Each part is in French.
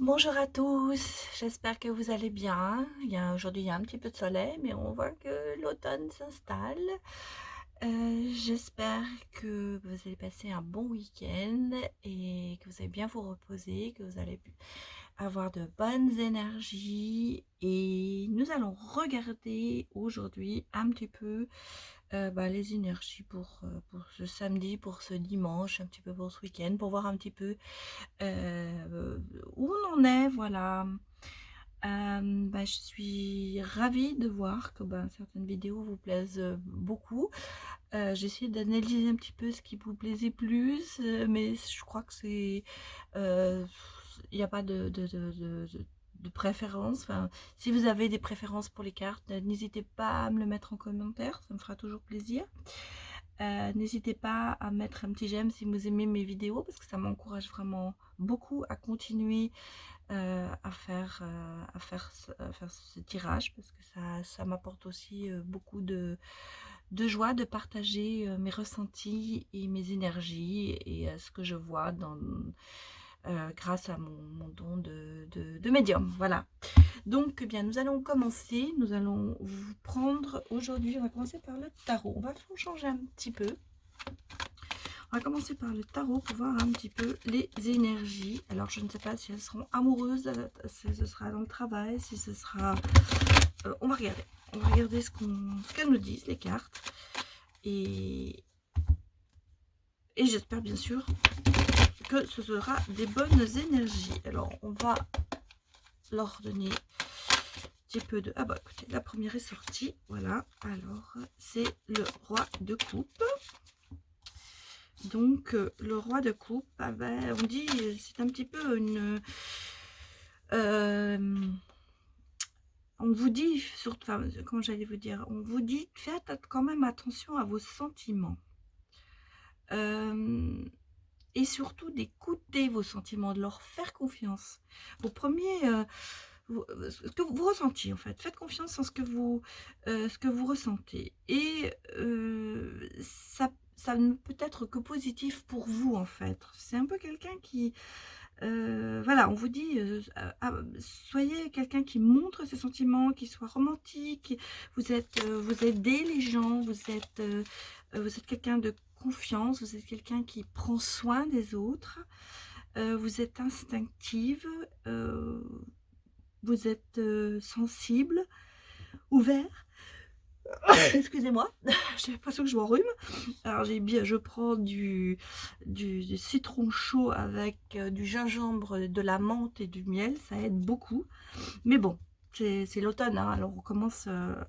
Bonjour à tous, j'espère que vous allez bien. Aujourd'hui, il y a un petit peu de soleil, mais on voit que l'automne s'installe. J'espère que vous allez passer un bon week-end et que vous allez bien vous reposer, que vous allez avoir de bonnes énergies. Et nous allons regarder aujourd'hui un petit peu les énergies pour ce samedi, pour ce dimanche, un petit peu pour ce week-end, pour voir un petit peu où on en est, voilà. Je suis ravie de voir que certaines vidéos vous plaisent beaucoup. J'ai essayé d'analyser un petit peu ce qui vous plaisait plus, mais je crois que euh, il n'y a pas de préférence. Enfin, si vous avez des préférences pour les cartes, n'hésitez pas à me le mettre en commentaire, ça me fera toujours plaisir. N'hésitez pas à mettre un petit j'aime si vous aimez mes vidéos parce que ça m'encourage vraiment beaucoup à continuer à faire ce tirage parce que ça m'apporte aussi beaucoup de joie de partager mes ressentis et mes énergies et ce que je vois grâce à mon don de médium. Voilà. Donc, bien, nous allons commencer. Nous allons vous prendre aujourd'hui, on va commencer par le tarot. On va changer un petit peu. On va commencer par le tarot pour voir un petit peu les énergies. Alors, je ne sais pas si elles seront amoureuses, si ce sera dans le travail, si ce sera... on va regarder. On va regarder ce qu'elles nous disent, les cartes. Et j'espère bien sûr que ce sera des bonnes énergies. Alors, on va leur donner un petit peu de... Ah bah, écoutez, la première est sortie. Voilà. Alors, c'est le roi de coupe. Donc, le roi de coupe, on dit, c'est un petit peu une... on vous dit, surtout, enfin, comment j'allais vous dire, on vous dit, faites quand même attention à vos sentiments. Et surtout d'écouter vos sentiments, de leur faire confiance. Vos premiers... ce que vous ressentez en fait, faites confiance en ce que vous ressentez et ça ne peut être que positif pour vous en fait. C'est un peu quelqu'un qui voilà, on vous dit soyez quelqu'un qui montre ses sentiments, qui soit romantique, vous aidez les gens, vous êtes quelqu'un de confiance, vous êtes quelqu'un qui prend soin des autres, vous êtes instinctive, vous êtes sensible, ouvert. Excusez-moi, j'ai l'impression que je m'enrhume. Alors je prends du citron chaud avec du gingembre, de la menthe et du miel, ça aide beaucoup. Mais bon, c'est l'automne, hein, alors on recommence un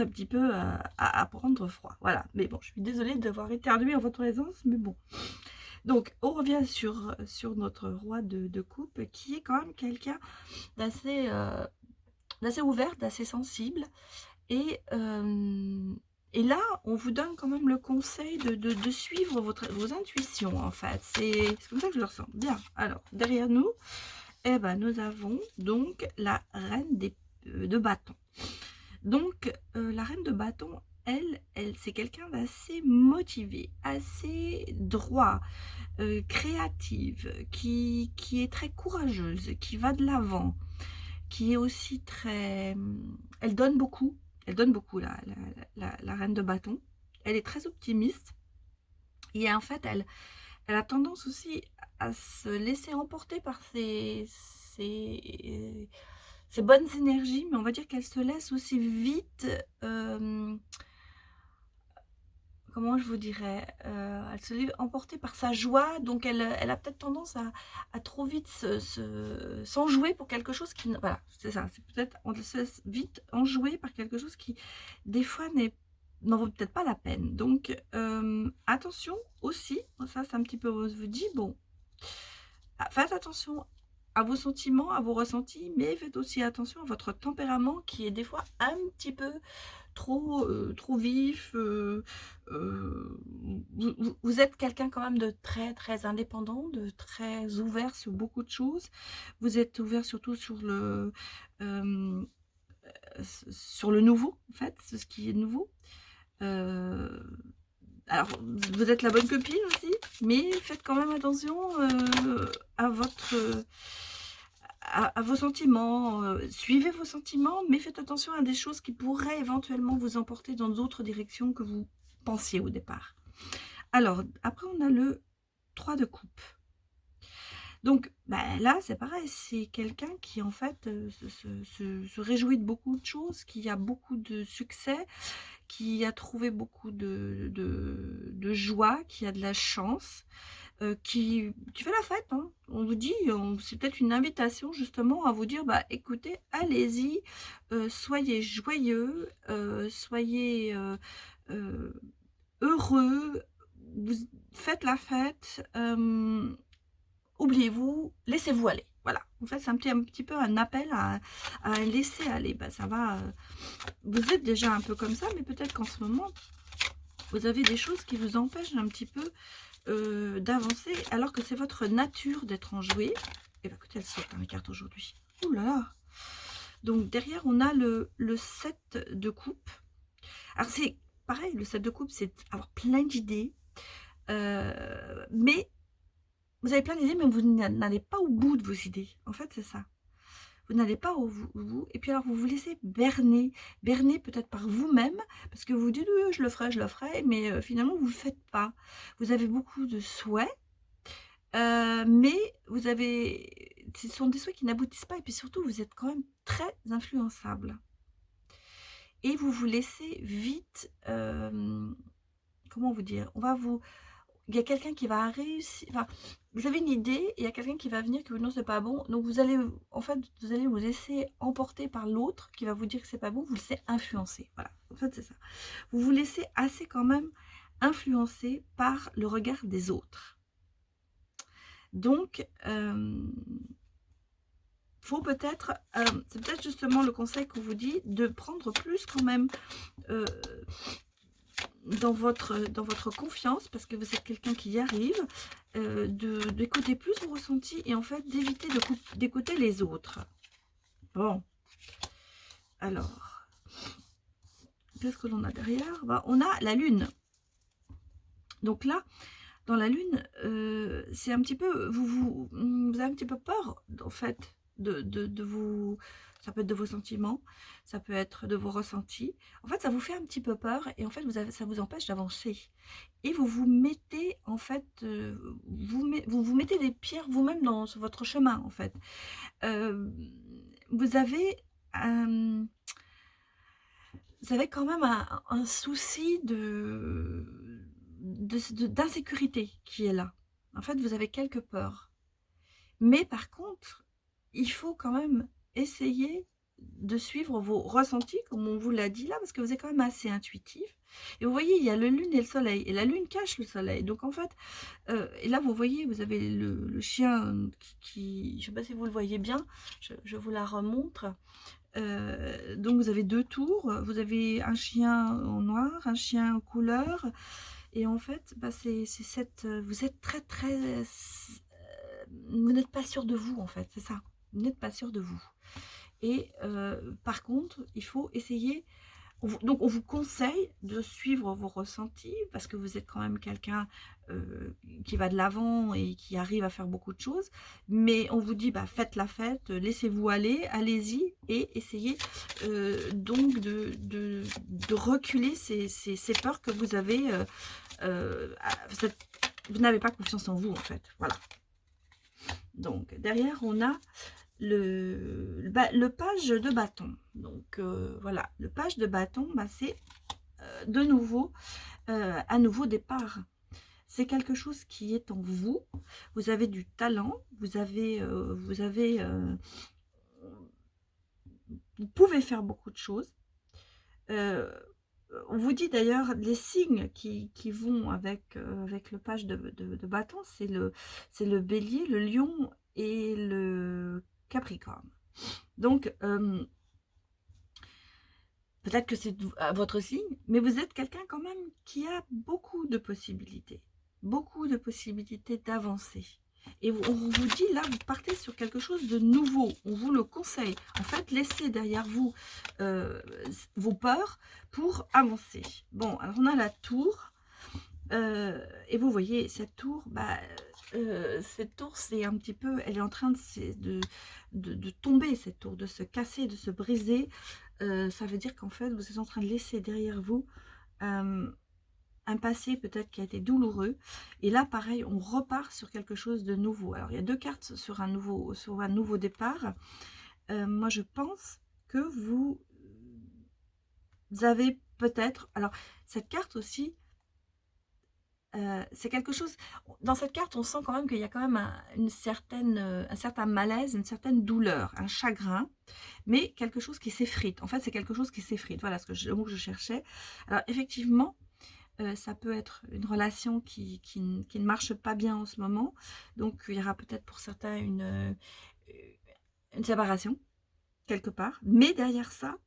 petit peu à prendre froid. Voilà, mais bon, je suis désolée d'avoir éternué en votre présence, mais bon. Donc, on revient sur notre roi de coupe, qui est quand même quelqu'un d'assez ouvert, d'assez sensible. Et, là, on vous donne quand même le conseil de suivre vos intuitions, en fait. C'est comme ça que je le ressens. Bien, alors, derrière nous, nous avons donc la reine de bâton. Donc, la reine de bâton, c'est quelqu'un d'assez motivé, assez droit, créative, qui est très courageuse, qui va de l'avant, qui est aussi très... Elle donne beaucoup. Elle donne beaucoup, la reine de bâton. Elle est très optimiste. Et en fait, elle a tendance aussi à se laisser emporter par ses bonnes énergies. Mais on va dire qu'elle se laisse aussi vite... comment je vous dirais, elle se laisse emporter par sa joie, donc elle a peut-être tendance à trop vite s'enjouer pour quelque chose qui... Voilà, c'est ça, c'est peut-être, on se laisse vite enjouer par quelque chose qui, des fois, n'en vaut peut-être pas la peine. Donc, attention aussi, ça c'est un petit peu, je vous dis, bon, faites attention à vos sentiments, à vos ressentis, mais faites aussi attention à votre tempérament qui est des fois un petit peu trop vif. Vous êtes quelqu'un quand même de très très indépendant, de très ouvert sur beaucoup de choses. Vous êtes ouvert surtout euh, sur le nouveau, en fait, ce qui est nouveau. Euh, alors, vous êtes la bonne copine aussi, mais faites quand même attention à à vos sentiments. Suivez vos sentiments, mais faites attention à des choses qui pourraient éventuellement vous emporter dans d'autres directions que vous pensiez au départ. Alors, après, on a le 3 de coupe. Donc, bah, là, c'est pareil, c'est quelqu'un qui, en fait, se réjouit de beaucoup de choses, qui a beaucoup de succès, qui a trouvé beaucoup de joie, qui a de la chance, qui fait la fête, hein. On vous dit, c'est peut-être une invitation justement à vous dire, bah, écoutez, allez-y, soyez joyeux, soyez heureux, vous faites la fête, oubliez-vous, laissez-vous aller. Voilà, en fait, c'est un petit peu un appel à laisser aller. Bah, ça va, vous êtes déjà un peu comme ça, mais peut-être qu'en ce moment, vous avez des choses qui vous empêchent un petit peu d'avancer, alors que c'est votre nature d'être enjoué. Et bien, écoutez, elle saute dans les cartes aujourd'hui. Ouh là là. Donc, derrière, on a le 7 de coupe. Alors, c'est pareil, le 7 de coupe, c'est avoir plein d'idées. Mais vous avez plein d'idées, mais vous n'allez pas au bout de vos idées. En fait, c'est ça. Vous n'allez pas au bout. Et puis alors, vous vous laissez berner. Berner peut-être par vous-même, parce que vous dites, oui, je le ferai, mais finalement, vous ne le faites pas. Vous avez beaucoup de souhaits, mais vous avez... ce sont des souhaits qui n'aboutissent pas. Et puis surtout, vous êtes quand même très influençable. Et vous vous laissez vite... comment vous dire? Il y a quelqu'un qui va réussir, enfin, vous avez une idée, et il y a quelqu'un qui va venir que non, c'est pas bon. Donc vous allez, en fait, vous allez vous laisser emporter par l'autre qui va vous dire que c'est pas bon, vous le laissez influencer. Voilà, en fait, c'est ça. Vous vous laissez assez quand même influencer par le regard des autres. Donc, faut peut-être, c'est peut-être justement le conseil qu'on vous dit, de prendre plus quand même dans votre confiance, parce que vous êtes quelqu'un qui y arrive, d'écouter plus vos ressentis et en fait d'éviter d'écouter les autres. Bon, alors, qu'est-ce que l'on a derrière? Bah, on a la lune. Donc là, dans la lune, c'est un petit peu, vous avez un petit peu peur, en fait, de vous... Ça peut être de vos sentiments, ça peut être de vos ressentis. En fait, ça vous fait un petit peu peur et en fait, ça vous empêche d'avancer. Et vous vous mettez, en fait, vous mettez des pierres vous-même sur votre chemin, en fait. Vous avez quand même un souci d'insécurité qui est là. En fait, vous avez quelques peurs. Mais par contre, il faut quand même essayer de suivre vos ressentis, comme on vous l'a dit là, parce que vous êtes quand même assez intuitif. Et vous voyez, il y a le lune et le soleil. Et la lune cache le soleil. Donc en fait, et là vous voyez, vous avez le chien qui... Je ne sais pas si vous le voyez bien, je vous la remontre. Donc vous avez deux tours, vous avez un chien en noir, un chien en couleur, et en fait, bah, vous êtes très, vous n'êtes pas sûr de vous en fait, c'est ça, vous n'êtes pas sûr de vous. Et par contre, il faut essayer, donc on vous conseille de suivre vos ressentis, parce que vous êtes quand même quelqu'un qui va de l'avant et qui arrive à faire beaucoup de choses, mais on vous dit, bah, faites la fête, laissez-vous aller, allez-y, et essayez donc de reculer ces peurs que vous avez, vous n'avez pas confiance en vous en fait, voilà. Donc derrière on a le page de bâton. Donc voilà, le page de bâton, bah, c'est de nouveau un nouveau départ. C'est quelque chose qui est en vous. Vous avez du talent, vous pouvez faire beaucoup de choses. On vous dit d'ailleurs les signes qui vont avec le page de bâton, c'est le bélier, le lion et le capricorne. Donc peut-être que c'est votre signe, mais vous êtes quelqu'un quand même qui a beaucoup de possibilités d'avancer. Et on vous dit, là, vous partez sur quelque chose de nouveau. On vous le conseille. En fait, laissez derrière vous vos peurs pour avancer. Bon, alors on a la tour. Et vous voyez cette tour, cette tour, c'est un petit peu, elle est en train de tomber, cette tour, de se casser, de se briser. Ça veut dire qu'en fait, vous êtes en train de laisser derrière vous euh, un passé peut-être qui a été douloureux. Et là, pareil, on repart sur quelque chose de nouveau. Alors, il y a deux cartes sur un nouveau départ. Moi, je pense que vous avez peut-être... Alors, cette carte aussi, c'est quelque chose... Dans cette carte, on sent quand même qu'il y a quand même un certain malaise, une certaine douleur, un chagrin, mais quelque chose qui s'effrite. En fait, c'est quelque chose qui s'effrite. Voilà le mot que je cherchais. Alors, effectivement, ça peut être une relation qui ne marche pas bien en ce moment. Donc, il y aura peut-être pour certains une séparation, quelque part. Mais derrière ça,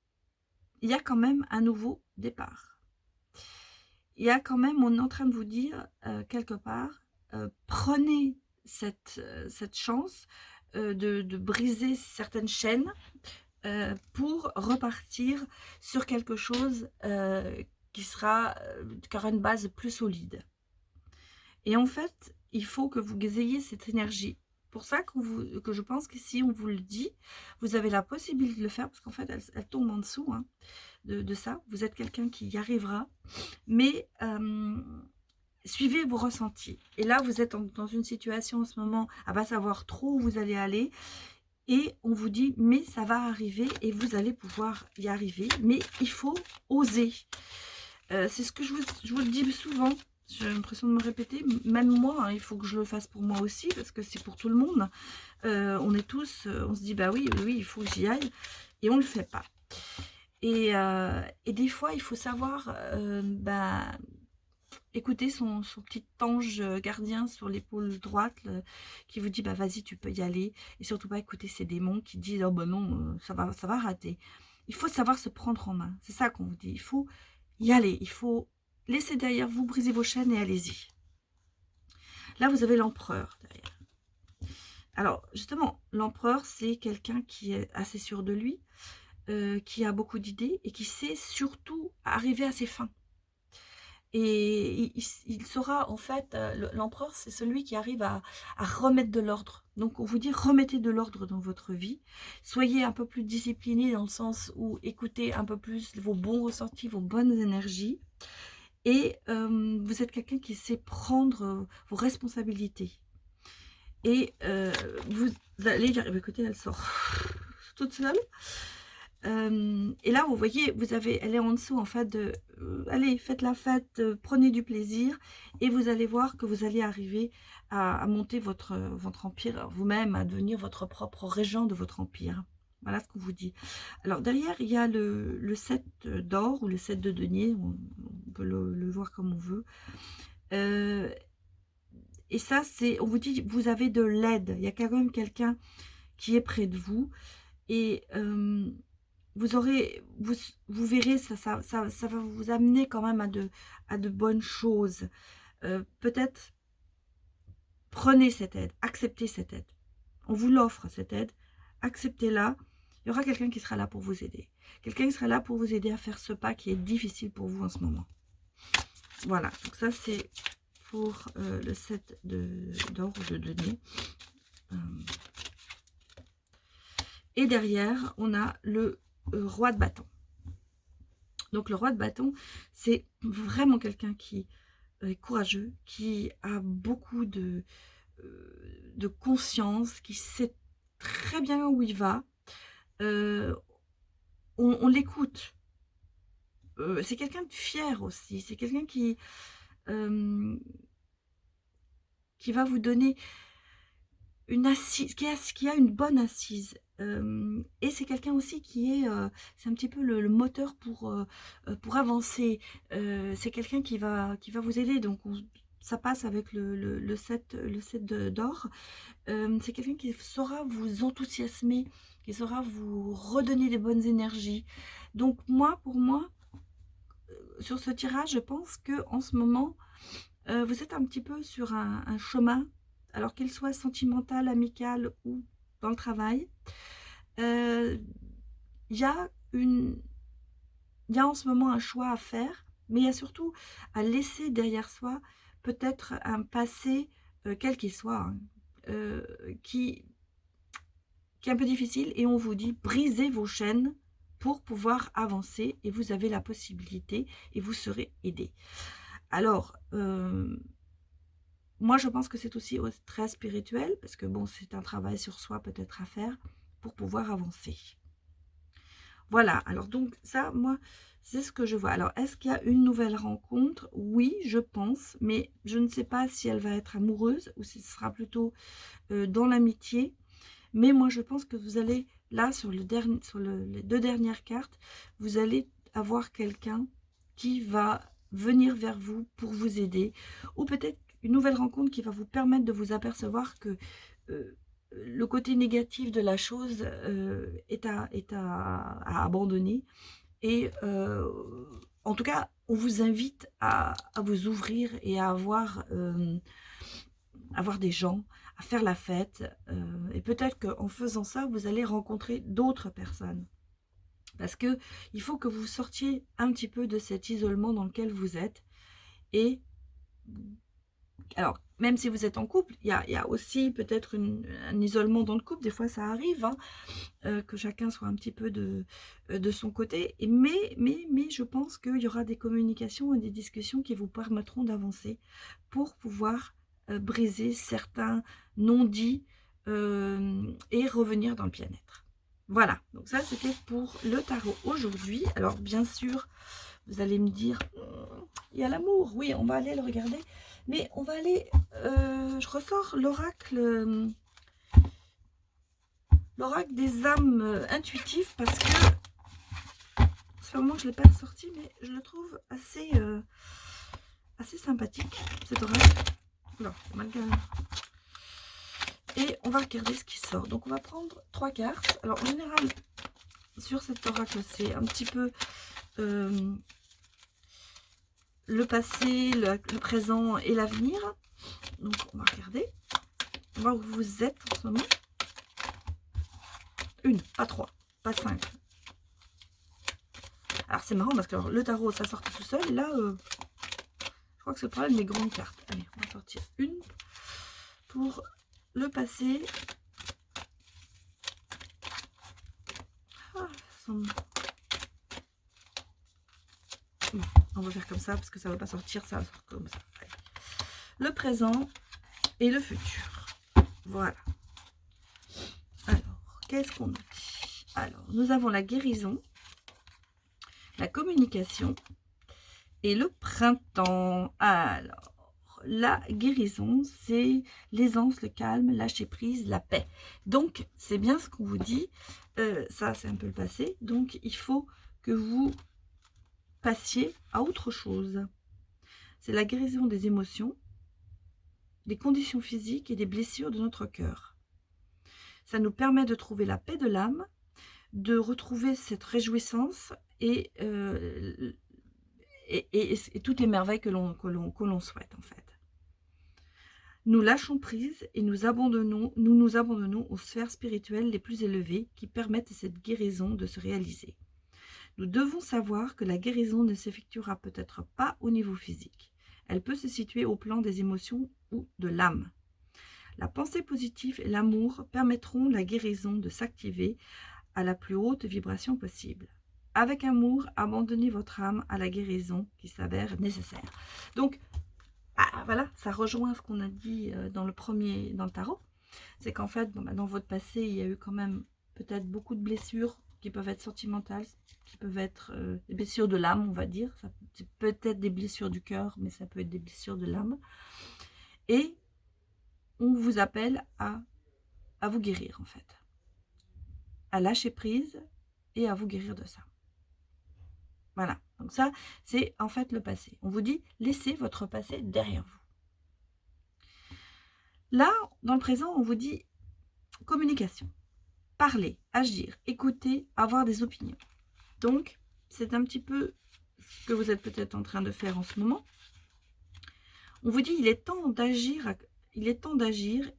il y a quand même un nouveau départ. Il y a quand même, on est en train de vous dire, quelque part, prenez cette chance de briser certaines chaînes pour repartir sur quelque chose qui aura une base plus solide. Et en fait, il faut que vous ayez cette énergie. Pour ça que je pense que si on vous le dit, vous avez la possibilité de le faire, parce qu'en fait, elle tombe en dessous hein, de ça. Vous êtes quelqu'un qui y arrivera, mais suivez vos ressentis. Et là, vous êtes dans une situation en ce moment à ne pas savoir trop où vous allez aller. Et on vous dit, mais ça va arriver et vous allez pouvoir y arriver. Mais il faut oser. C'est ce que je vous le dis souvent. J'ai l'impression de me répéter. Même moi, hein, il faut que je le fasse pour moi aussi, parce que c'est pour tout le monde. On est tous, on se dit, bah oui, oui, il faut que j'y aille. Et on ne le fait pas. Et des fois, il faut savoir écouter son petit ange gardien sur l'épaule droite qui vous dit bah vas-y tu peux y aller, et surtout pas écouter ces démons qui disent oh bah non ça va rater. Il faut savoir se prendre en main, c'est ça qu'on vous dit, il faut y aller, il faut laisser derrière vous, briser vos chaînes et allez-y. Là vous avez l'empereur derrière. Alors justement l'empereur c'est quelqu'un qui est assez sûr de lui, qui a beaucoup d'idées et qui sait surtout arriver à ses fins. Et il saura, en fait, l'empereur, c'est celui qui arrive à remettre de l'ordre. Donc, on vous dit, remettez de l'ordre dans votre vie. Soyez un peu plus discipliné dans le sens où écoutez un peu plus vos bons ressentis, vos bonnes énergies. Et vous êtes quelqu'un qui sait prendre vos responsabilités. Et vous allez dire, écoutez, elle sort toute seule. Et là, vous voyez, elle est en dessous en fait de allez, faites la fête, prenez du plaisir, et vous allez voir que vous allez arriver à monter votre empire vous-même, à devenir votre propre régent de votre empire. Voilà ce qu'on vous dit. Alors derrière, il y a le 7 d'or ou le 7 de denier, on peut le voir comme on veut. Et ça, on vous dit, vous avez de l'aide. Il y a quand même quelqu'un qui est près de vous. Et vous verrez, ça va vous amener quand même à de bonnes choses. Peut-être prenez cette aide, acceptez cette aide. On vous l'offre cette aide, acceptez-la. Il y aura quelqu'un qui sera là pour vous aider. Quelqu'un qui sera là pour vous aider à faire ce pas qui est difficile pour vous en ce moment. Voilà, donc ça c'est pour le 7 d'or ou de denier. Et derrière, on a le roi de bâton. Donc le roi de bâton, c'est vraiment quelqu'un qui est courageux, qui a beaucoup de conscience, qui sait très bien où il va. On l'écoute. C'est quelqu'un de fier aussi. C'est quelqu'un qui va vous donner une assise, qui a une bonne assise. Et c'est quelqu'un aussi qui est, c'est un petit peu le moteur pour avancer. C'est quelqu'un qui va vous aider. Donc ça passe avec le 7 d'or. C'est quelqu'un qui saura vous enthousiasmer, qui saura vous redonner des bonnes énergies. Donc pour moi, sur ce tirage, je pense que en ce moment, vous êtes un petit peu sur un chemin, alors qu'il soit sentimental, amical ou dans le travail. Il y a en ce moment un choix à faire. Mais il y a surtout à laisser derrière soi peut-être un passé, quel qu'il soit, hein, euh, qui, qui est un peu difficile, et on vous dit brisez vos chaînes pour pouvoir avancer, et vous avez la possibilité et vous serez aidé. Alors, moi je pense que c'est aussi très spirituel, parce que bon, c'est un travail sur soi peut-être à faire pour pouvoir avancer. Voilà, alors donc ça, moi, c'est ce que je vois. Alors, est-ce qu'il y a une nouvelle rencontre? Oui, je pense, mais je ne sais pas si elle va être amoureuse ou si ce sera plutôt dans l'amitié. Mais moi, je pense que vous allez, là, sur les 2 dernières cartes, vous allez avoir quelqu'un qui va venir vers vous pour vous aider. Ou peut-être une nouvelle rencontre qui va vous permettre de vous apercevoir que le côté négatif de la chose est à abandonner. Et en tout cas, on vous invite à vous ouvrir et à avoir des gens, à faire la fête. Et peut-être qu'en faisant ça, vous allez rencontrer d'autres personnes. Parce que il faut que vous sortiez un petit peu de cet isolement dans lequel vous êtes. Et alors, même si vous êtes en couple, il y a aussi peut-être un isolement dans le couple. Des fois, ça arrive, hein, que chacun soit un petit peu de son côté. Mais je pense qu'il y aura des communications et des discussions qui vous permettront d'avancer pour pouvoir briser certains non-dits et revenir dans le bien-être. Voilà, donc ça c'était pour le tarot aujourd'hui. Alors bien sûr, vous allez me dire, il y a l'amour, oui, on va aller le regarder. Mais on va aller, je ressors l'oracle des âmes intuitives, parce que c'est un moment que je ne l'ai pas sorti, mais je le trouve assez sympathique, cet oracle. Non, mal galère. Et on va regarder ce qui sort. Donc on va prendre 3 cartes. Alors en général, sur cet oracle, c'est un petit peu le passé, le présent et l'avenir. Donc on va regarder. On va voir où vous êtes en ce moment. 1, pas 3, pas 5. Alors c'est marrant parce que le tarot ça sortait tout seul. Et là, je crois que c'est le problème des grandes cartes. Allez, on va sortir une pour le passé. Ah, on va faire comme ça parce que ça ne va pas sortir, ça va sortir comme ça. Allez. Le présent et le futur. Voilà. Alors, qu'est-ce qu'on dit? Alors, nous avons la guérison, la communication et le printemps. Alors, la guérison, c'est l'aisance, le calme, lâcher prise, la paix. Donc, c'est bien ce qu'on vous dit. Ça, c'est un peu le passé. Donc, il faut que vous passiez à autre chose. C'est la guérison des émotions, des conditions physiques et des blessures de notre cœur. Ça nous permet de trouver la paix de l'âme, de retrouver cette réjouissance et toutes les merveilles que l'on souhaite en fait. Nous lâchons prise et nous nous abandonnons aux sphères spirituelles les plus élevées qui permettent à cette guérison de se réaliser. Nous devons savoir que la guérison ne s'effectuera peut-être pas au niveau physique. Elle peut se situer au plan des émotions ou de l'âme. La pensée positive et l'amour permettront la guérison de s'activer à la plus haute vibration possible. Avec amour, abandonnez votre âme à la guérison qui s'avère nécessaire. Donc, voilà, ça rejoint ce qu'on a dit dans le tarot. C'est qu'en fait, dans votre passé, il y a eu quand même peut-être beaucoup de blessures qui peuvent être sentimentales, qui peuvent être des blessures de l'âme, on va dire. C'est peut-être des blessures du cœur, mais ça peut être des blessures de l'âme. Et on vous appelle à vous guérir, en fait. À lâcher prise et à vous guérir de ça. Voilà. Donc ça, c'est en fait le passé. On vous dit, laissez votre passé derrière vous. Là, dans le présent, on vous dit communication. Parler, agir, écouter, avoir des opinions. Donc, c'est un petit peu ce que vous êtes peut-être en train de faire en ce moment. On vous dit, il est temps d'agir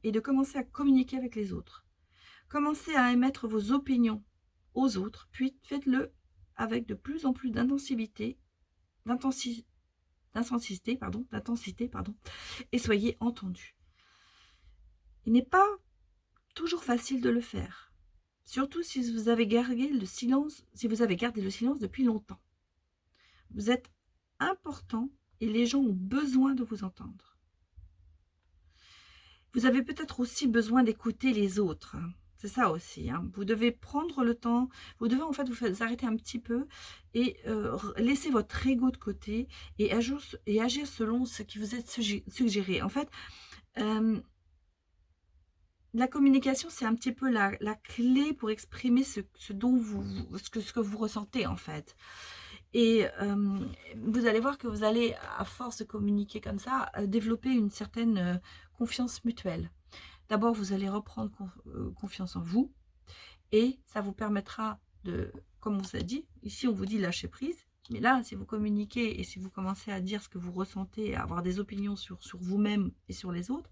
et de commencer à communiquer avec les autres. Commencez à émettre vos opinions aux autres, puis faites-le avec de plus en plus d'intensité d'intensité, pardon, et soyez entendu. Il n'est pas toujours facile de le faire, surtout si vous avez gardé le silence, depuis longtemps. Vous êtes important et les gens ont besoin de vous entendre. Vous avez peut-être aussi besoin d'écouter les autres. C'est ça aussi. Vous devez prendre le temps. Vous devez en fait vous arrêter un petit peu et laisser votre ego de côté et agir selon ce qui vous est suggéré. En fait, la communication, c'est un petit peu la clé pour exprimer ce que vous ressentez en fait. Et vous allez voir que vous allez, à force de communiquer comme ça, développer une certaine confiance mutuelle. D'abord, vous allez reprendre confiance en vous et ça vous permettra de, comme on vous a dit, ici on vous dit lâcher prise, mais là, si vous communiquez et si vous commencez à dire ce que vous ressentez, à avoir des opinions sur vous-même et sur les autres,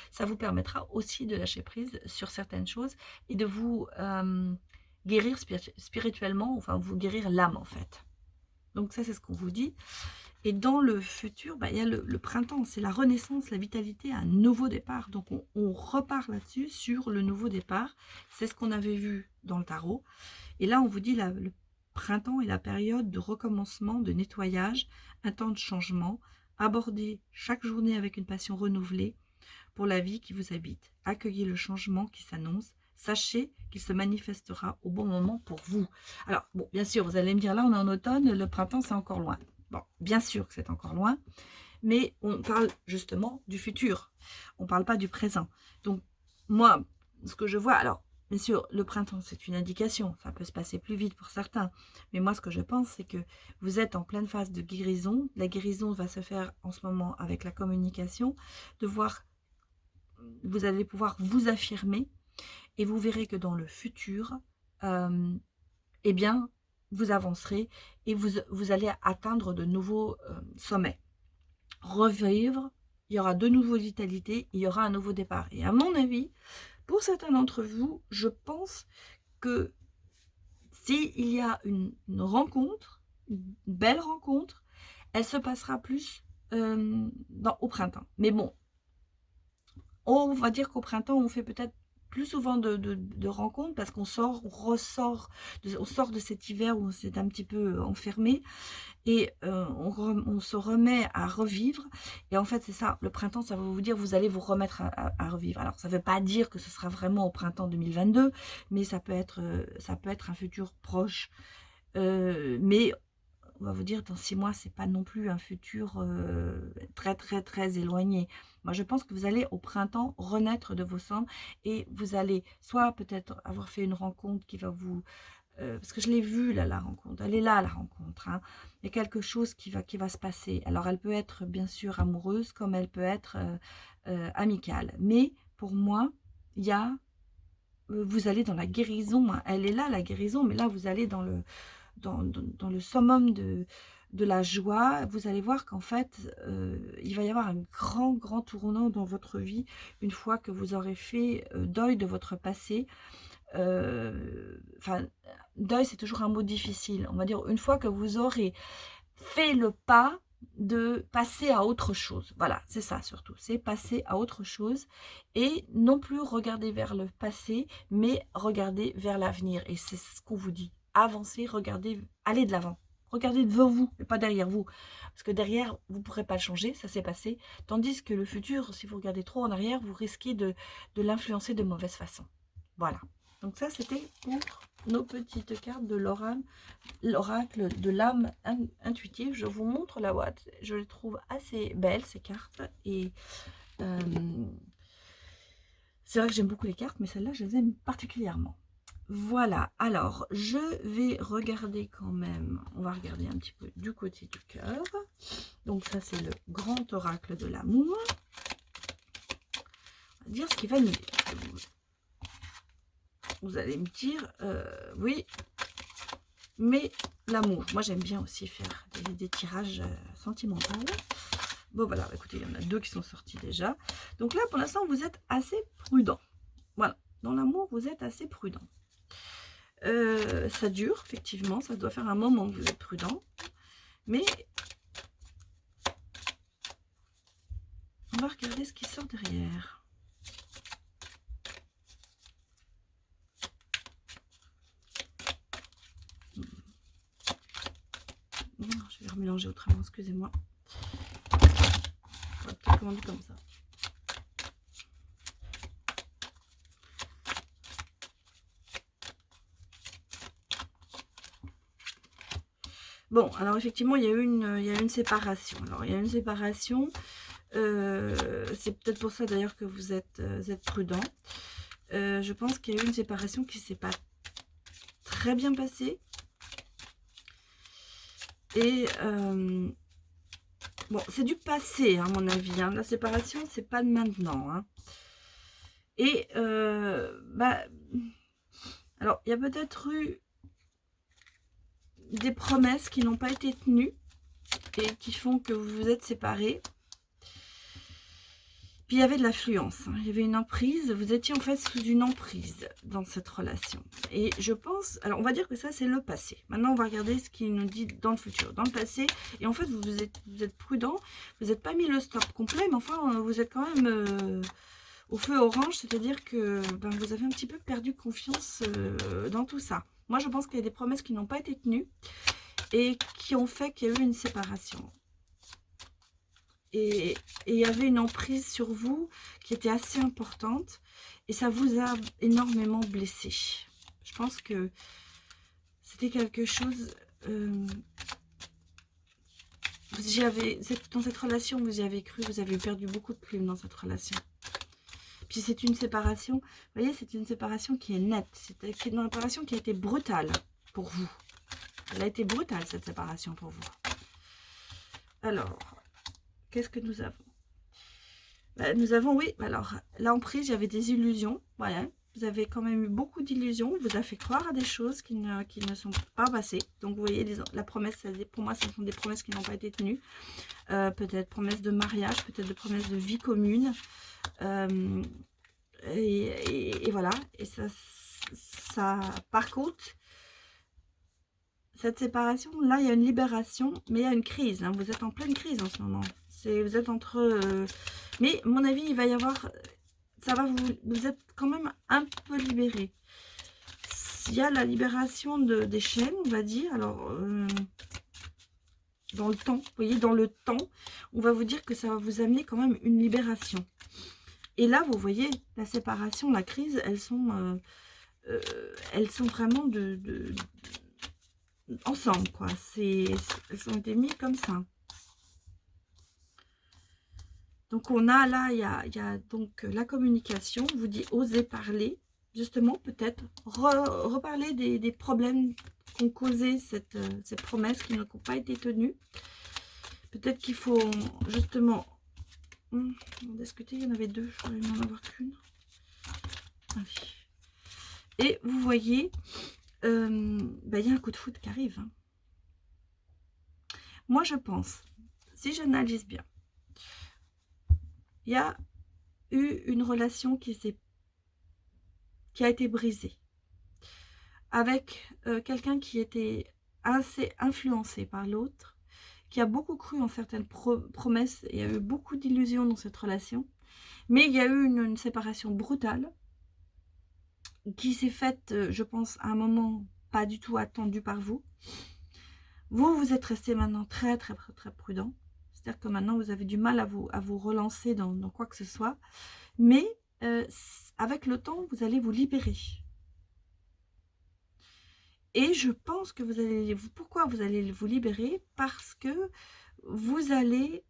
ça vous permettra aussi de lâcher prise sur certaines choses et de vous guérir spirituellement, enfin vous guérir l'âme en fait. Donc ça, c'est ce qu'on vous dit. Et dans le futur, il y a le printemps, c'est la renaissance, la vitalité, un nouveau départ. Donc on repart là-dessus, sur le nouveau départ. C'est ce qu'on avait vu dans le tarot. Et là, on vous dit le printemps est la période de recommencement, de nettoyage, un temps de changement. Abordez chaque journée avec une passion renouvelée pour la vie qui vous habite. Accueillez le changement qui s'annonce. Sachez qu'il se manifestera au bon moment pour vous. Alors, bon, bien sûr, vous allez me dire, là, on est en automne, le printemps, c'est encore loin. Bon, bien sûr que c'est encore loin, mais on parle justement du futur. On ne parle pas du présent. Donc, moi, ce que je vois, alors, bien sûr, le printemps, c'est une indication. Ça peut se passer plus vite pour certains. Mais moi, ce que je pense, c'est que vous êtes en pleine phase de guérison. La guérison va se faire en ce moment avec la communication, vous allez pouvoir vous affirmer. Et vous verrez que dans le futur, eh bien, vous avancerez et vous allez atteindre de nouveaux sommets. Revivre, il y aura de nouveaux vitalités, il y aura un nouveau départ. Et à mon avis, pour certains d'entre vous, je pense que s'il y a une rencontre, une belle rencontre, elle se passera plus au printemps. Mais bon, on va dire qu'au printemps, on fait peut-être plus souvent de rencontres parce qu'on sort de cet hiver où on s'est un petit peu enfermé et on se remet à revivre. Et en fait, c'est ça, le printemps, ça va vous dire, vous allez vous remettre à revivre. Alors, ça ne veut pas dire que ce sera vraiment au printemps 2022, mais ça peut être un futur proche. Mais on va vous dire, dans 6 mois, c'est pas non plus un futur très, très, très éloigné. Moi, je pense que vous allez, au printemps, renaître de vos cendres et vous allez soit peut-être avoir fait une rencontre qui va vous... parce que je l'ai vue, là, la rencontre. Elle est là, la rencontre. Il y a quelque chose qui va se passer. Alors, elle peut être, bien sûr, amoureuse, comme elle peut être amicale. Mais, pour moi, il y a... vous allez dans la guérison. Elle est là, la guérison, mais là, vous allez dans le summum de la joie. Vous allez voir qu'en fait, il va y avoir un grand tournant dans votre vie une fois que vous aurez fait deuil de votre passé. Enfin, deuil, c'est toujours un mot difficile. On va dire une fois que vous aurez fait le pas de passer à autre chose. Voilà, c'est ça surtout. C'est passer à autre chose et non plus regarder vers le passé, mais regarder vers l'avenir. Et c'est ce qu'on vous dit. Avancez, regardez, allez de l'avant. Regardez devant vous, mais pas derrière vous. Parce que derrière, vous ne pourrez pas le changer, ça s'est passé. Tandis que le futur, si vous regardez trop en arrière, vous risquez de l'influencer de mauvaise façon. Voilà. Donc ça, c'était pour nos petites cartes de l'oracle de l'âme intuitive. Je vous montre la boîte. Je les trouve assez belles, ces cartes. Et c'est vrai que j'aime beaucoup les cartes, mais celles-là, je les aime particulièrement. Voilà, alors je vais regarder quand même, on va regarder un petit peu du côté du cœur. Donc ça c'est le grand oracle de l'amour. On va dire ce qu'il va nous dire. Vous allez me dire, oui, mais l'amour. Moi j'aime bien aussi faire des tirages sentimentaux. Bon voilà, écoutez, il y en a 2 qui sont sortis déjà. Donc là pour l'instant vous êtes assez prudent. Voilà, dans l'amour vous êtes assez prudent. Ça dure, effectivement, ça doit faire un moment que vous êtes prudent. Mais On va regarder ce qui sort derrière. Non, je vais remélanger autrement, excusez-moi. On va peut-être commander comme ça. Bon, alors effectivement, il y a eu une séparation. Alors, il y a une séparation. C'est peut-être pour ça d'ailleurs que vous êtes prudent. Je pense qu'il y a eu une séparation qui ne s'est pas très bien passée. Et bon, c'est du passé, à mon avis. Hein. La séparation, c'est pas de maintenant. Hein. Et alors, il y a peut-être eu des promesses qui n'ont pas été tenues et qui font que vous vous êtes séparés. Puis il y avait de l'affluence, hein. Il y avait une emprise, vous étiez en fait sous une emprise dans cette relation. Et je pense, alors on va dire que ça c'est le passé. Maintenant on va regarder ce qu'il nous dit dans le futur, dans le passé. Et en fait vous êtes prudent, vous n'êtes pas mis le stop complet, mais enfin vous êtes quand même au feu orange, c'est-à-dire que vous avez un petit peu perdu confiance dans tout ça. Moi je pense qu'il y a des promesses qui n'ont pas été tenues et qui ont fait qu'il y a eu une séparation. Et il y avait une emprise sur vous qui était assez importante et ça vous a énormément blessé. Je pense que c'était quelque chose... dans cette relation, vous y avez cru, vous avez perdu beaucoup de plumes dans cette relation. Puis c'est une séparation, vous voyez, c'est une séparation qui est nette. C'est une séparation qui a été brutale pour vous. Elle a été brutale, cette séparation pour vous. Alors... qu'est-ce que nous avons? Nous avons, oui, alors, l'emprise, il y avait des illusions, voilà. Vous avez quand même eu beaucoup d'illusions, vous a fait croire à des choses qui ne sont pas passées. Donc, vous voyez, la promesse, pour moi, ce sont des promesses qui n'ont pas été tenues. Peut-être promesse de mariage, peut-être de promesse de vie commune. Et voilà, et ça, par contre... cette séparation, là, il y a une libération, mais il y a une crise. Hein. Vous êtes en pleine crise en ce moment. Vous êtes entre... mais, à mon avis, il va y avoir... ça va vous êtes quand même un peu libéré. Il y a la libération des chaînes, on va dire. Alors, dans le temps, vous voyez, dans le temps, on va vous dire que ça va vous amener quand même une libération. Et là, vous voyez, la séparation, la crise, elles sont vraiment ensemble, quoi. Elles ont été mises comme ça. Donc, on a là, il y a donc la communication. On vous dit, osez parler. Justement, peut-être reparler des problèmes qu'ont causé ces promesses qui n'ont pas été tenues. Peut-être qu'il faut, justement... on va discuter, il y en avait deux, je voulais n'en avoir qu'une. Et vous voyez... il y a un coup de foudre qui arrive. Hein. Moi, je pense, si j'analyse bien, il y a eu une relation qui a été brisée avec quelqu'un qui était assez influencé par l'autre, qui a beaucoup cru en certaines promesses. Il y a eu beaucoup d'illusions dans cette relation, mais il y a eu une séparation brutale qui s'est faite, je pense, à un moment pas du tout attendu par vous. Vous êtes resté maintenant très prudent. C'est-à-dire que maintenant, vous avez du mal à vous relancer dans quoi que ce soit. Mais avec le temps, vous allez vous libérer. Et je pense que vous allez... Pourquoi vous allez vous libérer? Parce que vous allez...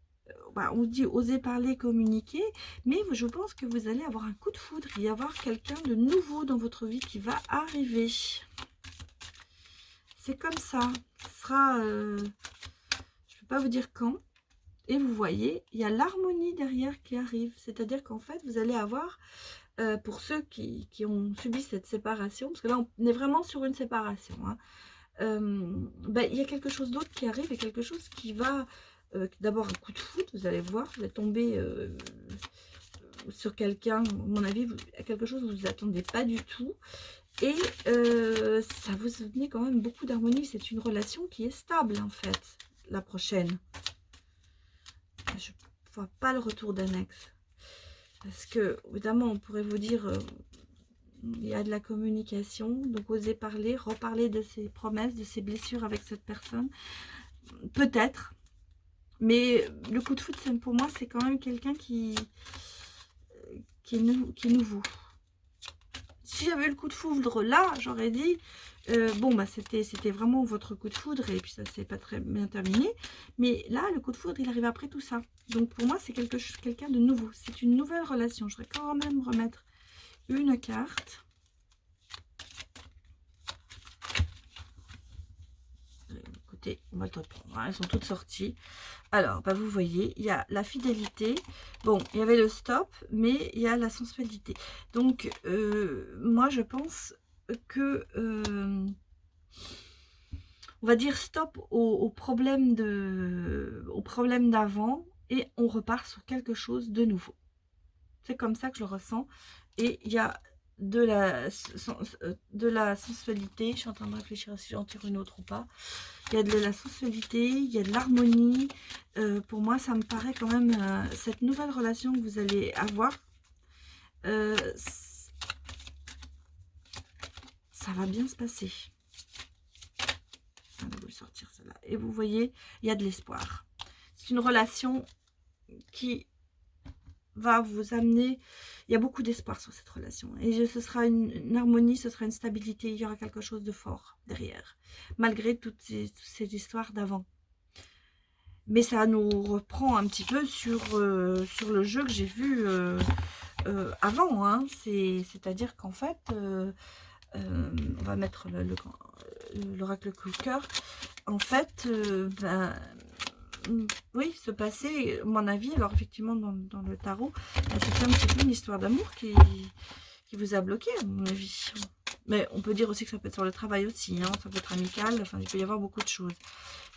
on dit oser parler, communiquer, mais je pense que vous allez avoir un coup de foudre. Il va y avoir quelqu'un de nouveau dans votre vie qui va arriver. C'est comme ça. Ce sera... je ne peux pas vous dire quand. Et vous voyez, il y a l'harmonie derrière qui arrive. C'est-à-dire qu'en fait, vous allez avoir, pour ceux qui ont subi cette séparation, parce que là, on est vraiment sur une séparation, hein, il y a quelque chose d'autre qui arrive et quelque chose qui va... d'abord, un coup de foudre, vous allez voir, vous allez tomber sur quelqu'un, à mon avis, quelque chose que vous ne vous attendez pas du tout. Et ça vous donne quand même beaucoup d'harmonie. C'est une relation qui est stable, en fait, la prochaine. vois pas le retour d'un ex. Parce que, évidemment, on pourrait vous dire, il y a de la communication, donc osez parler, reparler de ses promesses, de ses blessures avec cette personne. Peut-être, mais le coup de foudre, pour moi, c'est quand même quelqu'un qui est nouveau. Si j'avais eu le coup de foudre là, j'aurais dit, bon, bah c'était vraiment votre coup de foudre, et puis ça s'est pas très bien terminé. Mais là, le coup de foudre, il arrive après tout ça. Donc pour moi, c'est quelqu'un de nouveau. C'est une nouvelle relation. Je voudrais quand même remettre une carte. Écoutez, on va le reprendre, hein, elles sont toutes sorties. Alors, bah, vous voyez, il y a la fidélité. Bon, il y avait le stop, mais il y a la sensualité. Donc, moi, je pense que, on va dire stop au problème d'avant, et on repart sur quelque chose de nouveau. C'est comme ça que je le ressens. Et il y a de la sensualité. Je suis en train de réfléchir si j'en tire une autre ou pas. Il y a de la sensualité, il y a de l'harmonie. Pour moi, ça me paraît quand même, cette nouvelle relation que vous allez avoir, ça va bien se passer. On va sortir celle-là. Et vous voyez, il y a de l'espoir. C'est une relation qui va vous amener, il y a beaucoup d'espoir sur cette relation, et ce sera une harmonie, ce sera une stabilité, il y aura quelque chose de fort derrière, malgré toutes ces histoires d'avant. Mais ça nous reprend un petit peu sur le jeu que j'ai vu avant, hein. C'est-à-dire qu'en fait, on va mettre l'oracle coup de cœur. En fait, oui, ce passé, à mon avis, alors effectivement dans le tarot, c'est un petit peu une histoire d'amour qui vous a bloqué, à mon avis. Mais on peut dire aussi que ça peut être sur le travail aussi, hein, ça peut être amical, enfin il peut y avoir beaucoup de choses.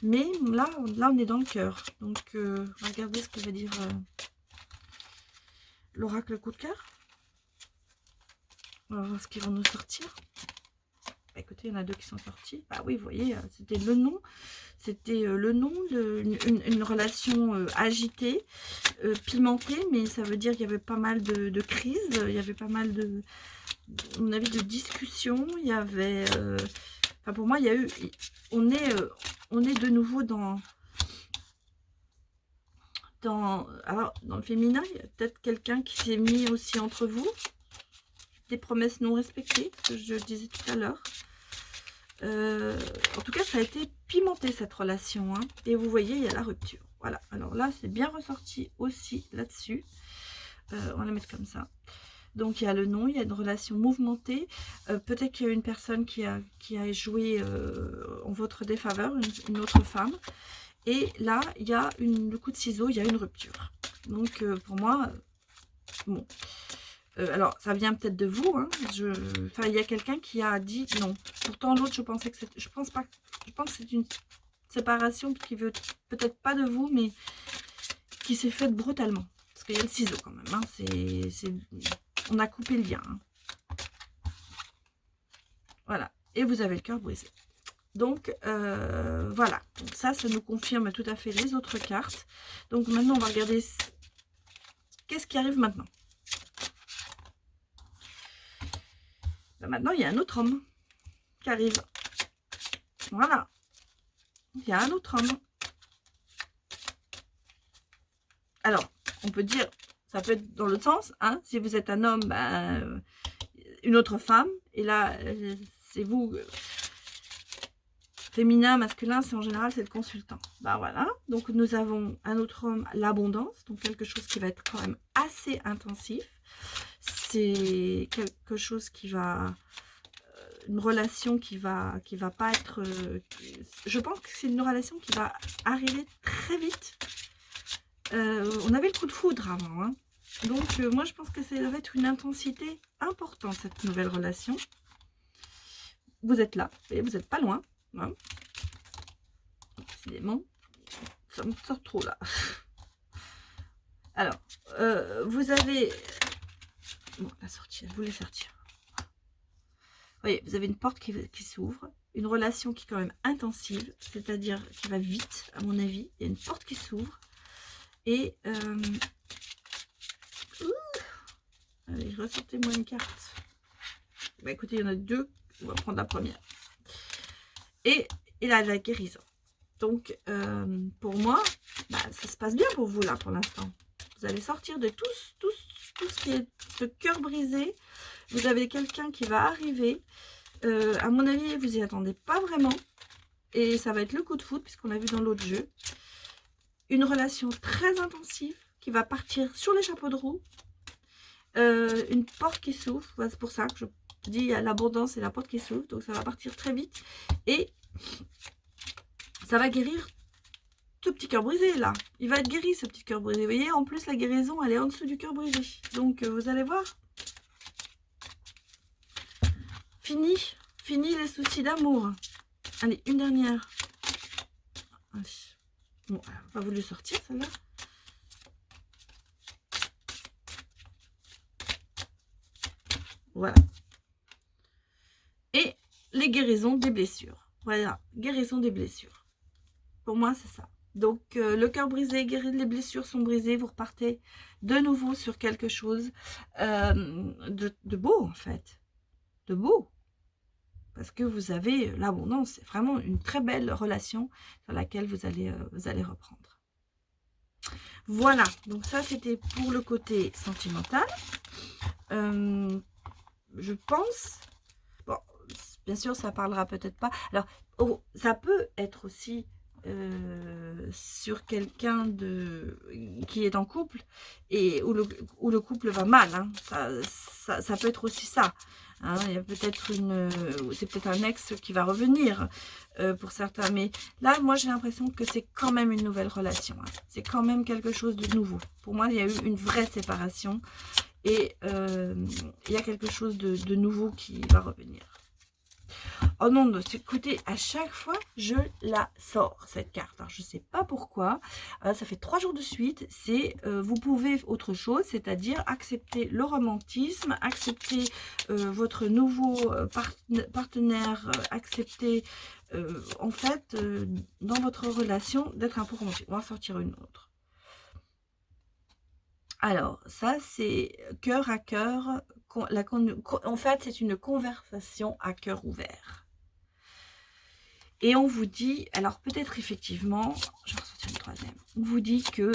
Mais là on est dans le cœur. Donc regardez ce que va dire l'oracle coup de cœur. On va voir ce qu'ils vont nous sortir. Bah, écoutez, il y en a deux qui sont sortis. Bah oui, vous voyez, c'était le nom. C'était le nom d'une relation agitée, pimentée, mais ça veut dire qu'il y avait pas mal de crises, il y avait pas mal de, à mon avis, de discussions. Il y avait, enfin pour moi, il y a eu, on est de nouveau alors dans le féminin, il y a peut-être quelqu'un qui s'est mis aussi entre vous, des promesses non respectées, ce que je disais tout à l'heure. En tout cas, ça a été pimenté cette relation, hein. Et vous voyez, il y a la rupture. Voilà, alors là, c'est bien ressorti aussi là-dessus. On va la mettre comme ça. Donc, il y a le nom, il y a une relation mouvementée. Peut-être qu'il y a une personne qui a joué en votre défaveur, une autre femme. Et là, il y a le coup de ciseau, il y a une rupture. Donc, pour moi, bon... alors, ça vient peut-être de vous, hein. Enfin, il y a quelqu'un qui a dit non. Pourtant, l'autre, je pensais que c'est... Je pense que c'est une séparation qui veut peut-être pas de vous, mais qui s'est faite brutalement. Parce qu'il y a le ciseau quand même, hein. On a coupé le lien, hein. Voilà. Et vous avez le cœur brisé. Donc, voilà. Donc ça nous confirme tout à fait les autres cartes. Donc, maintenant, on va regarder qu'est-ce qui arrive maintenant. Maintenant, il y a un autre homme qui arrive. Voilà. Il y a un autre homme. Alors, on peut dire, ça peut être dans l'autre sens, hein. Si vous êtes un homme, ben, une autre femme. Et là, c'est vous. Féminin, masculin, c'est en général, c'est le consultant. Ben voilà. Donc, nous avons un autre homme, l'abondance. Donc, quelque chose qui va être quand même assez intensif. C'est quelque chose qui va... une relation qui va pas être... je pense que c'est une relation qui va arriver très vite. On avait le coup de foudre avant, hein. Donc, moi, je pense que ça va être une intensité importante, cette nouvelle relation. Vous êtes là, et vous n'êtes pas loin, hein. Décidément, ça me sort trop, là. Alors, vous avez... Bon, la sortie, je voulais sortir. Vous voyez, vous avez une porte qui s'ouvre, une relation qui est quand même intensive, c'est-à-dire qui va vite, à mon avis. Il y a une porte qui s'ouvre. Et allez, ressortez-moi une carte. Bah, écoutez, il y en a deux. On va prendre la première. Et là, la guérison. Donc, pour moi, bah, ça se passe bien pour vous, là, pour l'instant. Vous allez sortir de tout ce qui est ce cœur brisé. Vous avez quelqu'un qui va arriver. À mon avis, vous n'y attendez pas vraiment. Et ça va être le coup de foudre, puisqu'on l'a vu dans l'autre jeu. Une relation très intensive qui va partir sur les chapeaux de roue. Une porte qui s'ouvre. C'est pour ça que je dis l'abondance et la porte qui s'ouvre. Donc, ça va partir très vite. Et ça va guérir ce petit cœur brisé là. Il va être guéri ce petit cœur brisé. Vous voyez, en plus la guérison elle est en dessous du cœur brisé. Donc vous allez voir. Fini les soucis d'amour. Allez, une dernière. Allez. Bon, elle n'a pas voulu sortir celle-là. Voilà. Et les guérisons des blessures. Voilà, guérison des blessures. Pour moi, c'est ça. Donc, le cœur brisé, les blessures sont brisées. Vous repartez de nouveau sur quelque chose de beau, en fait. De beau. Parce que vous avez l'abondance. C'est vraiment une très belle relation sur laquelle vous allez reprendre. Voilà. Donc, ça, c'était pour le côté sentimental. Je pense... Bon, bien sûr, ça parlera peut-être pas. Alors, ça peut être aussi... sur quelqu'un qui est en couple et où le couple va mal, hein. Ça peut être aussi ça, hein. Il y a peut-être c'est peut-être un ex qui va revenir pour certains, mais là moi j'ai l'impression que c'est quand même une nouvelle relation, hein. C'est quand même quelque chose de nouveau. Pour moi il y a eu une vraie séparation et il y a quelque chose de nouveau qui va revenir. Oh non, écoutez, à chaque fois, je la sors, cette carte. Alors, je ne sais pas pourquoi. Ça fait 3 jours de suite. C'est vous pouvez autre chose, c'est-à-dire accepter le romantisme, accepter votre nouveau partenaire, accepter, en fait, dans votre relation, d'être un peu romantique. On va sortir une autre. Alors, ça, c'est cœur à cœur. En fait, c'est une conversation à cœur ouvert. Et on vous dit, alors peut-être effectivement, je vais ressortir une troisième, on vous dit que,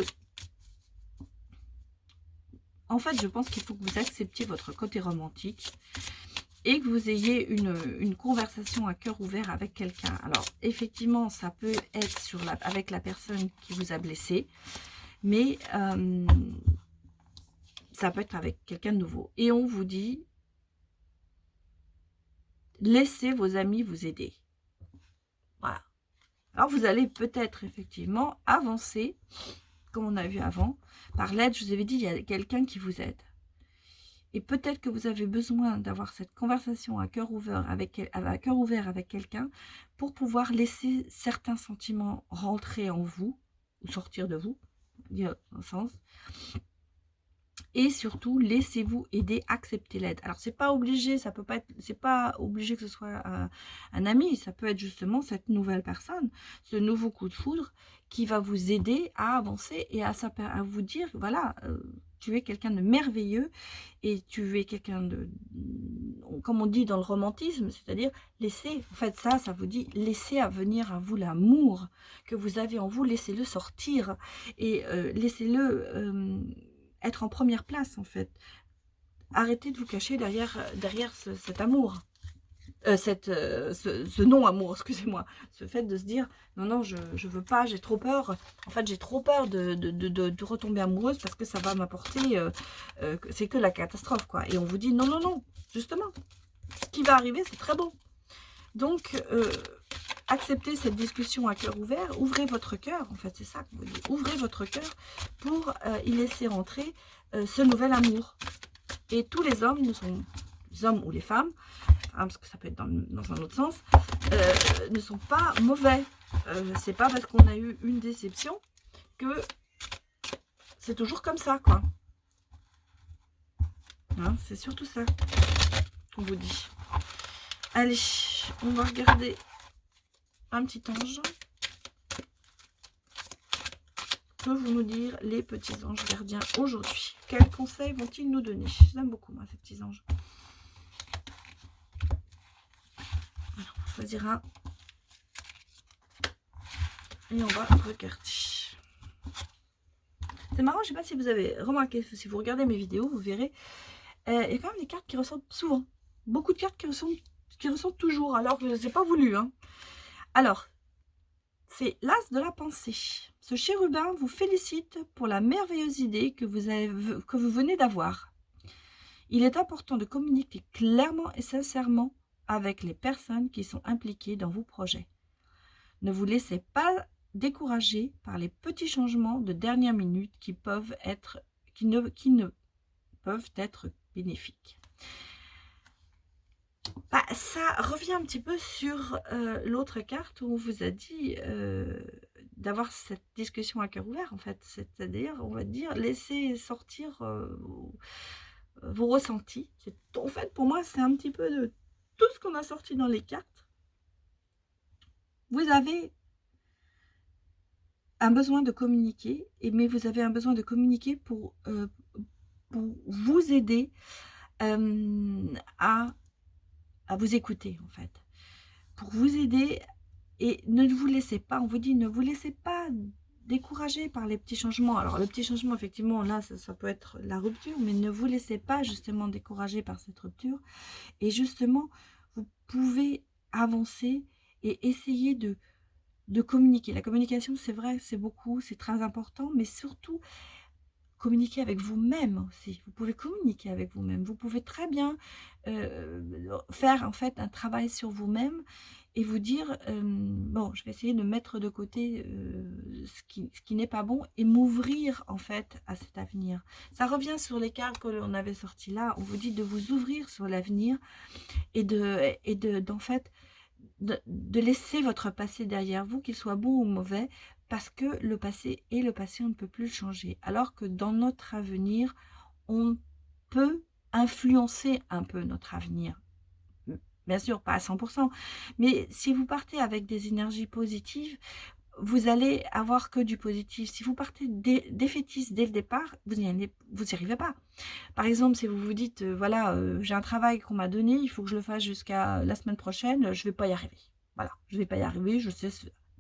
en fait, je pense qu'il faut que vous acceptiez votre côté romantique et que vous ayez une conversation à cœur ouvert avec quelqu'un. Alors, effectivement, ça peut être avec la personne qui vous a blessé, mais ça peut être avec quelqu'un de nouveau. Et on vous dit, laissez vos amis vous aider. Voilà. Alors, vous allez peut-être effectivement avancer, comme on a vu avant, par l'aide. Je vous avais dit, il y a quelqu'un qui vous aide. Et peut-être que vous avez besoin d'avoir cette conversation à cœur ouvert avec quelqu'un pour pouvoir laisser certains sentiments rentrer en vous, ou sortir de vous, dire un sens. Et surtout, laissez-vous aider, acceptez l'aide. Alors, c'est pas obligé, ça peut pas être, c'est pas obligé que ce soit un ami, ça peut être justement cette nouvelle personne, ce nouveau coup de foudre qui va vous aider à avancer et à vous dire, voilà, tu es quelqu'un de merveilleux et tu es quelqu'un de, comme on dit dans le romantisme, c'est-à-dire laissez, en fait ça vous dit, laissez venir à vous l'amour que vous avez en vous, laissez-le sortir et laissez-le... être en première place en fait. Arrêtez de vous cacher derrière cet amour, ce non-amour, excusez-moi. Ce fait de se dire non, je veux pas, j'ai trop peur. En fait, j'ai trop peur de retomber amoureuse parce que ça va m'apporter, c'est que la catastrophe quoi. Et on vous dit non, justement, ce qui va arriver c'est très beau. Donc, acceptez cette discussion à cœur ouvert, ouvrez votre cœur, en fait, c'est ça qu'on vous dit. Ouvrez votre cœur pour y laisser rentrer ce nouvel amour. Et tous les hommes, les hommes ou les femmes, parce que ça peut être dans un autre sens, ne sont pas mauvais. C'est pas parce qu'on a eu une déception que c'est toujours comme ça, quoi. Hein, c'est surtout ça qu'on vous dit. Allez, on va regarder un petit ange. que vont nous dire les petits anges gardiens aujourd'hui? Quels conseils vont-ils nous donner? J'aime beaucoup, moi, ces petits anges. Alors, on va choisir un. Et on va regarder. C'est marrant, je ne sais pas si vous avez remarqué, si vous regardez mes vidéos, vous verrez, il y a quand même des cartes qui ressortent souvent. Beaucoup de cartes qui ressortent toujours, alors que ce n'est pas voulu. Hein. Alors, c'est l'as de la pensée. Ce chérubin vous félicite pour la merveilleuse idée que vous venez d'avoir. Il est important de communiquer clairement et sincèrement avec les personnes qui sont impliquées dans vos projets. Ne vous laissez pas décourager par les petits changements de dernière minute qui ne peuvent être bénéfiques. Bah, ça revient un petit peu sur l'autre carte où on vous a dit d'avoir cette discussion à cœur ouvert, en fait. C'est-à-dire, on va dire, laisser sortir vos ressentis. En fait, pour moi, c'est un petit peu de tout ce qu'on a sorti dans les cartes. Vous avez un besoin de communiquer, mais vous avez un besoin de communiquer pour vous aider à vous écouter, en fait. Pour vous aider, et ne vous laissez pas, on vous dit, ne vous laissez pas décourager par les petits changements. Alors, le petit changement, effectivement, là, ça peut être la rupture, mais ne vous laissez pas, justement, décourager par cette rupture. Et justement, vous pouvez avancer et essayer de communiquer. La communication, c'est vrai, c'est beaucoup, c'est très important, mais surtout, communiquer avec vous-même aussi. Vous pouvez communiquer avec vous-même. Vous pouvez très bien faire en fait un travail sur vous-même et vous dire bon, je vais essayer de mettre de côté ce qui n'est pas bon et m'ouvrir en fait à cet avenir. Ça revient sur les cartes que l'on avait sorties là. On vous dit de vous ouvrir sur l'avenir et d'en fait de laisser votre passé derrière vous, qu'il soit bon ou mauvais, parce que le passé est le passé, on ne peut plus le changer. Alors que dans notre avenir, on peut influencer un peu notre avenir. Bien sûr, pas à 100%. Mais si vous partez avec des énergies positives, vous allez avoir que du positif. Si vous partez défaitiste dès le départ, vous n'y arrivez pas. Par exemple, si vous vous dites, voilà, j'ai un travail qu'on m'a donné, il faut que je le fasse jusqu'à la semaine prochaine, je ne vais pas y arriver. Voilà, je ne vais pas y arriver, je sais,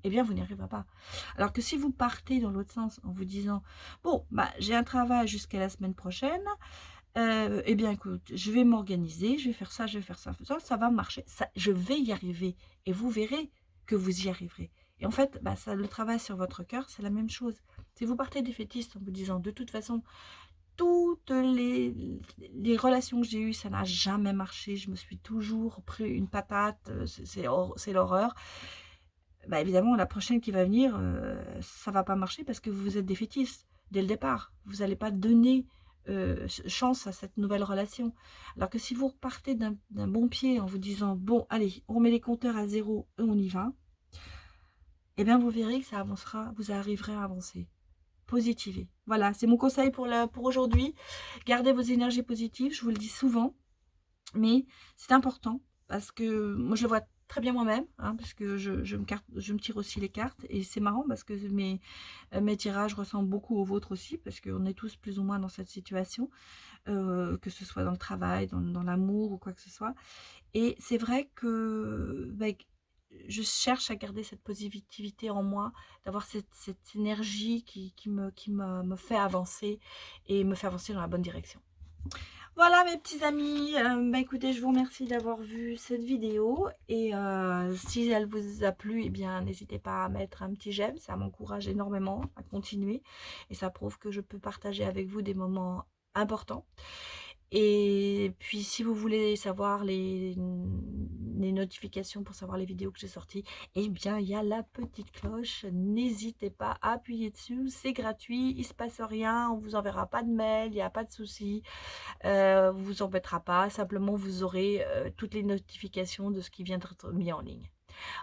eh bien, vous n'y arriverez pas. Alors que si vous partez dans l'autre sens en vous disant, bon, bah, j'ai un travail jusqu'à la semaine prochaine, eh bien, écoute, je vais m'organiser, je vais faire ça, je vais faire ça, ça va marcher, ça, je vais y arriver. Et vous verrez que vous y arriverez. Et en fait, bah, ça, le travail sur votre cœur, c'est la même chose. Si vous partez défaitiste en vous disant, de toute façon, toutes les relations que j'ai eues, ça n'a jamais marché, je me suis toujours pris une patate, c'est l'horreur. Bah, évidemment, la prochaine qui va venir, ça va pas marcher parce que vous êtes défaitiste dès le départ. Vous n'allez pas donner chance à cette nouvelle relation. Alors que si vous repartez d'un bon pied en vous disant, bon, allez, on remet les compteurs à zéro et on y va, eh bien, vous verrez que ça avancera, vous arriverez à avancer. Positivez. Voilà, c'est mon conseil pour aujourd'hui. Gardez vos énergies positives, je vous le dis souvent, mais c'est important parce que moi, je le vois très bien moi-même, hein, parce que je me tire aussi les cartes et c'est marrant parce que mes tirages ressemblent beaucoup aux vôtres aussi parce qu'on est tous plus ou moins dans cette situation, que ce soit dans le travail, dans l'amour ou quoi que ce soit. Et c'est vrai que bah, je cherche à garder cette positivité en moi, d'avoir cette énergie qui me fait avancer et me fait avancer dans la bonne direction. Voilà mes petits amis, bah écoutez, je vous remercie d'avoir vu cette vidéo et si elle vous a plu, eh bien n'hésitez pas à mettre un petit j'aime, ça m'encourage énormément à continuer et ça prouve que je peux partager avec vous des moments importants. Et puis si vous voulez savoir les notifications pour savoir les vidéos que j'ai sorties, eh bien il y a la petite cloche, n'hésitez pas à appuyer dessus, c'est gratuit, il ne se passe rien, on vous enverra pas de mail, il n'y a pas de souci, vous embêtera pas, simplement vous aurez toutes les notifications de ce qui vient d'être mis en ligne.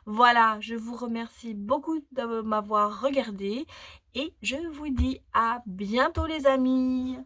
Voilà, je vous remercie beaucoup de m'avoir regardé et je vous dis à bientôt les amis.